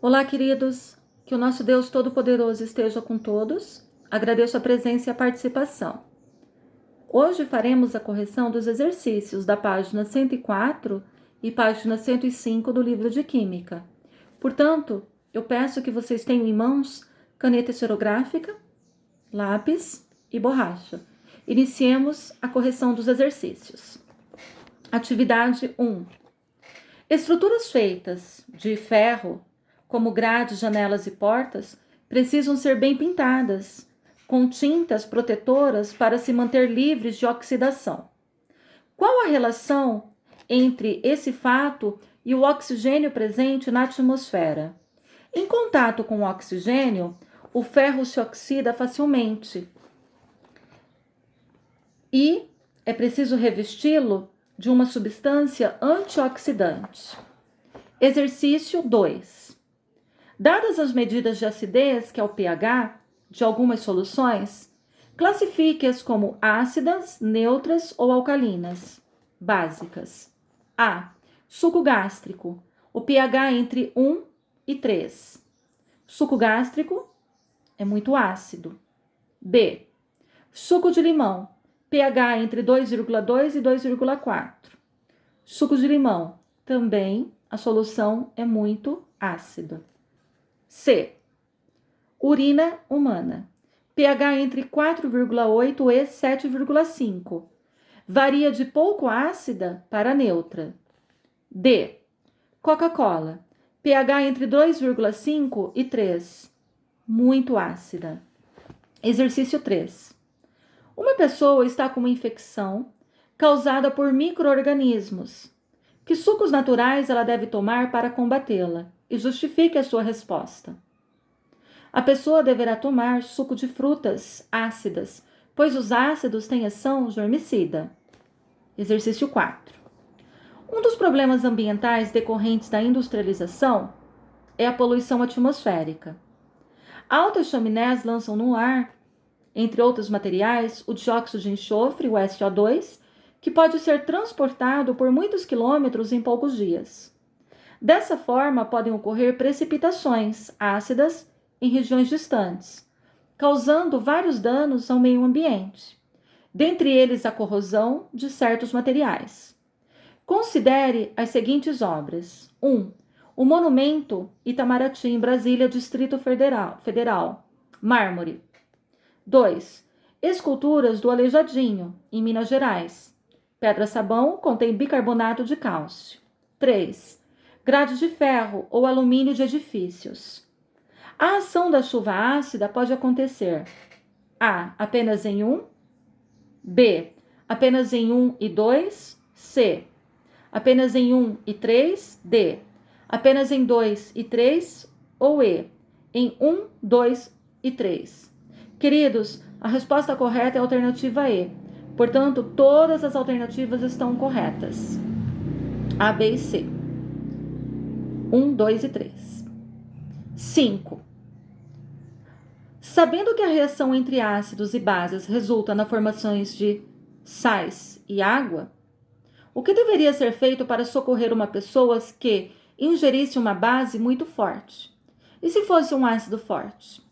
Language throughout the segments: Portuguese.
Olá, queridos. Que o nosso Deus Todo-Poderoso esteja com todos. Agradeço a presença e a participação. Hoje faremos a correção dos exercícios da página 104 e página 105 do livro de Química. Portanto, eu peço que vocês tenham em mãos caneta esferográfica, lápis e borracha. Iniciemos a correção dos exercícios. Atividade 1. Estruturas feitas de ferro, como grades, janelas e portas, precisam ser bem pintadas, com tintas protetoras para se manter livres de oxidação. Qual a relação entre esse fato e o oxigênio presente na atmosfera? Em contato com o oxigênio, o ferro se oxida facilmente e é preciso revesti-lo de uma substância antioxidante. Exercício 2. Dadas as medidas de acidez, que é o pH, de algumas soluções, classifique-as como ácidas, neutras ou alcalinas. Básicas. A. Suco gástrico. O pH entre 1 e 3. Suco gástrico é muito ácido. B. Suco de limão. pH entre 2,2 e 2,4. Suco de limão. Também a solução é muito ácida. C. Urina humana. pH entre 4,8 e 7,5. Varia de pouco ácida para neutra. D. Coca-Cola. pH entre 2,5 e 3. Muito ácida. Exercício 3. Uma pessoa está com uma infecção causada por micro-organismos. Que sucos naturais ela deve tomar para combatê-la? E justifique a sua resposta. A pessoa deverá tomar suco de frutas ácidas, pois os ácidos têm ação germicida. Exercício 4. Um dos problemas ambientais decorrentes da industrialização é a poluição atmosférica. Altas chaminés lançam no ar, entre outros materiais, o dióxido de enxofre, o SO2, que pode ser transportado por muitos quilômetros em poucos dias. Dessa forma, podem ocorrer precipitações ácidas em regiões distantes, causando vários danos ao meio ambiente, dentre eles a corrosão de certos materiais. Considere as seguintes obras. 1. O Monumento Itamaraty, em Brasília, Distrito Federal, mármore. 2. Esculturas do Aleijadinho, em Minas Gerais. Pedra-sabão contém bicarbonato de cálcio. 3. Grade de ferro ou alumínio de edifícios. A ação da chuva ácida pode acontecer A. Apenas em 1. B. Apenas em 1 e 2. C. Apenas em 1 e 3. D. Apenas em 2 e 3. Ou E. Em 1, 2 e 3. Queridos, a resposta correta é a alternativa E. Portanto, todas as alternativas estão corretas. A, B e C. 1, 2 e 3. 5. Sabendo que a reação entre ácidos e bases resulta na formação de sais e água, o que deveria ser feito para socorrer uma pessoa que ingerisse uma base muito forte? E se fosse um ácido forte?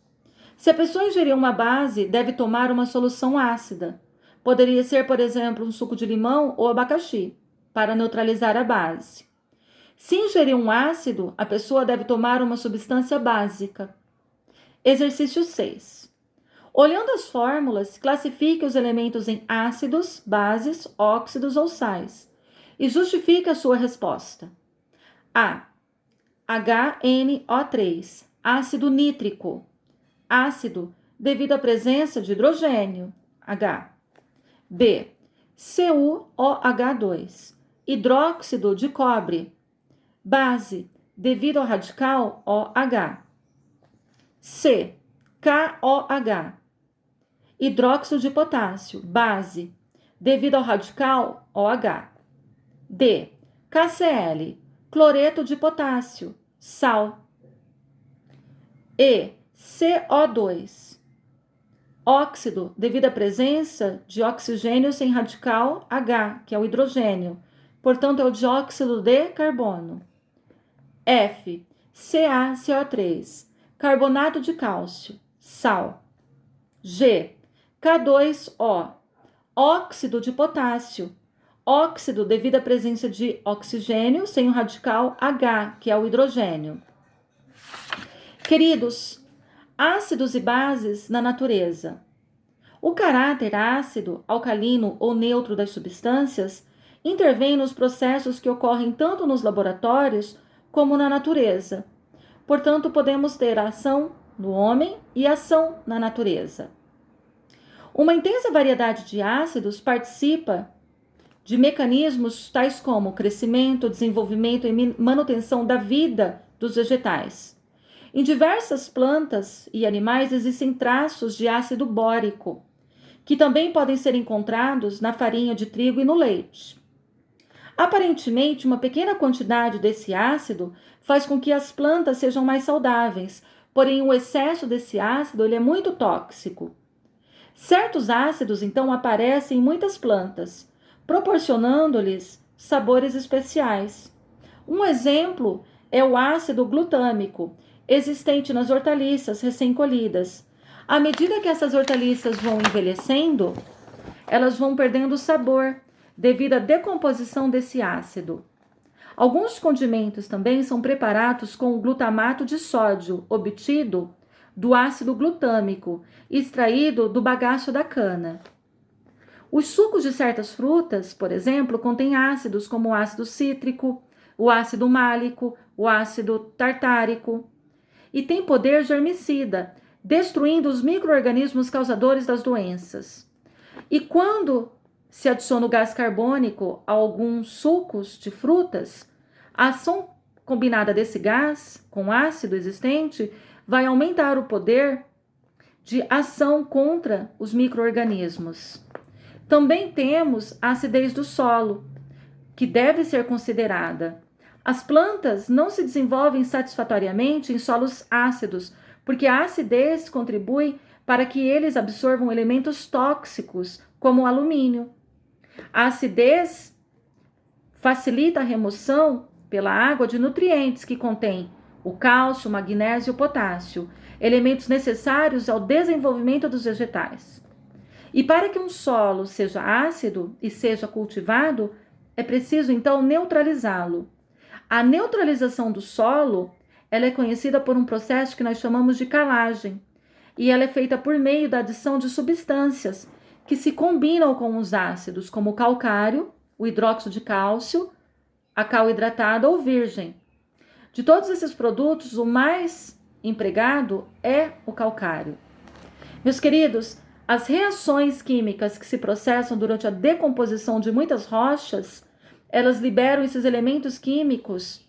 Se a pessoa ingerir uma base, deve tomar uma solução ácida. Poderia ser, por exemplo, um suco de limão ou abacaxi, para neutralizar a base. Se ingerir um ácido, a pessoa deve tomar uma substância básica. Exercício 6. Olhando as fórmulas, classifique os elementos em ácidos, bases, óxidos ou sais e justifique a sua resposta. A. HNO3, ácido nítrico. Ácido devido à presença de hidrogênio, H. B. CuOH2, hidróxido de cobre. Base devido ao radical OH. C. KOH, hidróxido de potássio. Base devido ao radical OH. D. KCl, cloreto de potássio, sal. E. CO2, óxido devido à presença de oxigênio sem radical H, que é o hidrogênio. Portanto, é o dióxido de carbono. F. CaCO3, carbonato de cálcio, sal. G, K2O, óxido de potássio, óxido devido à presença de oxigênio sem o radical H, que é o hidrogênio. Queridos, ácidos e bases na natureza. O caráter ácido, alcalino ou neutro das substâncias intervém nos processos que ocorrem tanto nos laboratórios como na natureza. Portanto, podemos ter a ação no homem e ação na natureza. Uma intensa variedade de ácidos participa de mecanismos tais como crescimento, desenvolvimento e manutenção da vida dos vegetais. Em diversas plantas e animais existem traços de ácido bórico, que também podem ser encontrados na farinha de trigo e no leite. Aparentemente, uma pequena quantidade desse ácido faz com que as plantas sejam mais saudáveis, porém o excesso desse ácido ele é muito tóxico. Certos ácidos, então, aparecem em muitas plantas, proporcionando-lhes sabores especiais. Um exemplo é o ácido glutâmico, existente nas hortaliças recém-colhidas. À medida que essas hortaliças vão envelhecendo, elas vão perdendo sabor devido à decomposição desse ácido. Alguns condimentos também são preparados com o glutamato de sódio, obtido do ácido glutâmico, extraído do bagaço da cana. Os sucos de certas frutas, por exemplo, contêm ácidos como o ácido cítrico, o ácido málico, o ácido tartárico, e tem poder germicida, destruindo os micro-organismos causadores das doenças. E quando se adiciona o gás carbônico a alguns sucos de frutas, a ação combinada desse gás com o ácido existente vai aumentar o poder de ação contra os micro-organismos. Também temos a acidez do solo, que deve ser considerada. As plantas não se desenvolvem satisfatoriamente em solos ácidos, porque a acidez contribui para que eles absorvam elementos tóxicos, como o alumínio. A acidez facilita a remoção pela água de nutrientes que contêm o cálcio, o magnésio e o potássio, elementos necessários ao desenvolvimento dos vegetais. E para que um solo seja ácido e seja cultivado, é preciso então neutralizá-lo. A neutralização do solo, ela é conhecida por um processo que nós chamamos de calagem, e ela é feita por meio da adição de substâncias que se combinam com os ácidos, como o calcário, o hidróxido de cálcio, a cal hidratada ou virgem. De todos esses produtos, o mais empregado é o calcário. Meus queridos, as reações químicas que se processam durante a decomposição de muitas rochas, elas liberam esses elementos químicos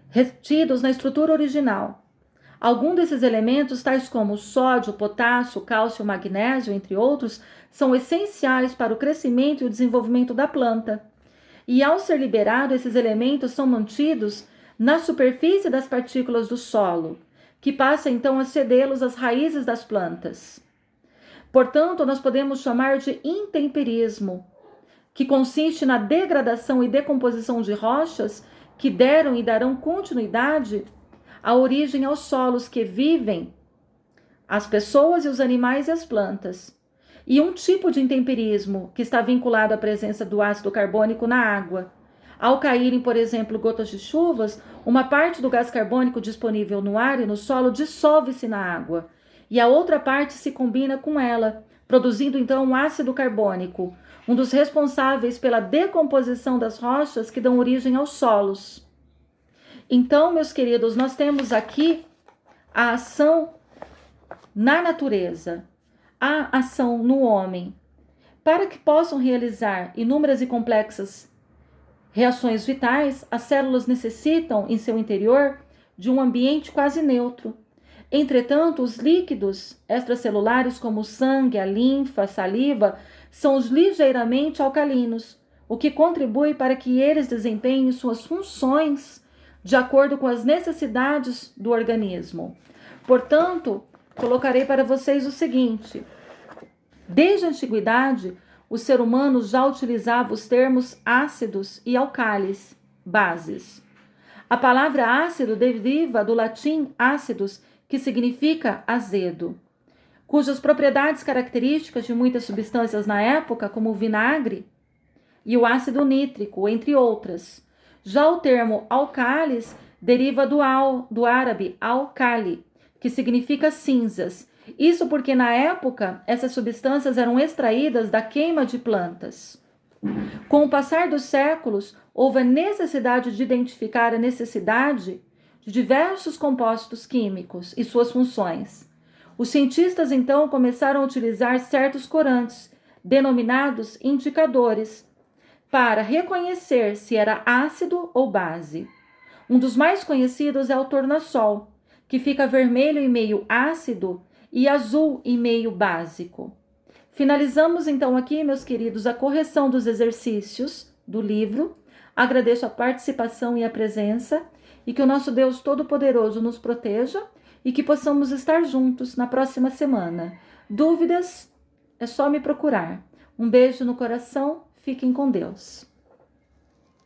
retidos na estrutura original. Alguns desses elementos, tais como sódio, potássio, cálcio, magnésio, entre outros, são essenciais para o crescimento e o desenvolvimento da planta. E ao ser liberado, esses elementos são mantidos na superfície das partículas do solo, que passa então a cedê-los às raízes das plantas. Portanto, nós podemos chamar de intemperismo, que consiste na degradação e decomposição de rochas que deram e darão continuidade à origem aos solos que vivem as pessoas e os animais e as plantas. E um tipo de intemperismo que está vinculado à presença do ácido carbônico na água. Ao caírem, por exemplo, gotas de chuvas, uma parte do gás carbônico disponível no ar e no solo dissolve-se na água, e a outra parte se combina com ela, produzindo então um ácido carbônico, um dos responsáveis pela decomposição das rochas que dão origem aos solos. Então, meus queridos, nós temos aqui a ação na natureza, a ação no homem. Para que possam realizar inúmeras e complexas reações vitais, as células necessitam, em seu interior, de um ambiente quase neutro. Entretanto, os líquidos extracelulares, como o sangue, a linfa, a saliva, são ligeiramente alcalinos, o que contribui para que eles desempenhem suas funções de acordo com as necessidades do organismo. Portanto, colocarei para vocês o seguinte: desde a antiguidade, o ser humano já utilizava os termos ácidos e alcális, bases. A palavra ácido deriva do latim ácidos, que significa azedo, cujas propriedades características de muitas substâncias na época, como o vinagre e o ácido nítrico, entre outras. Já o termo alcalis deriva do árabe alcali, que significa cinzas. Isso porque na época essas substâncias eram extraídas da queima de plantas. Com o passar dos séculos, houve a necessidade de identificar a necessidade de diversos compostos químicos e suas funções. Os cientistas então começaram a utilizar certos corantes, denominados indicadores, para reconhecer se era ácido ou base. Um dos mais conhecidos é o tornassol, que fica vermelho em meio ácido e azul em meio básico. Finalizamos então aqui, meus queridos, a correção dos exercícios do livro. Agradeço a participação e a presença e que o nosso Deus Todo-Poderoso nos proteja e que possamos estar juntos na próxima semana. Dúvidas? É só me procurar. Um beijo no coração, fiquem com Deus.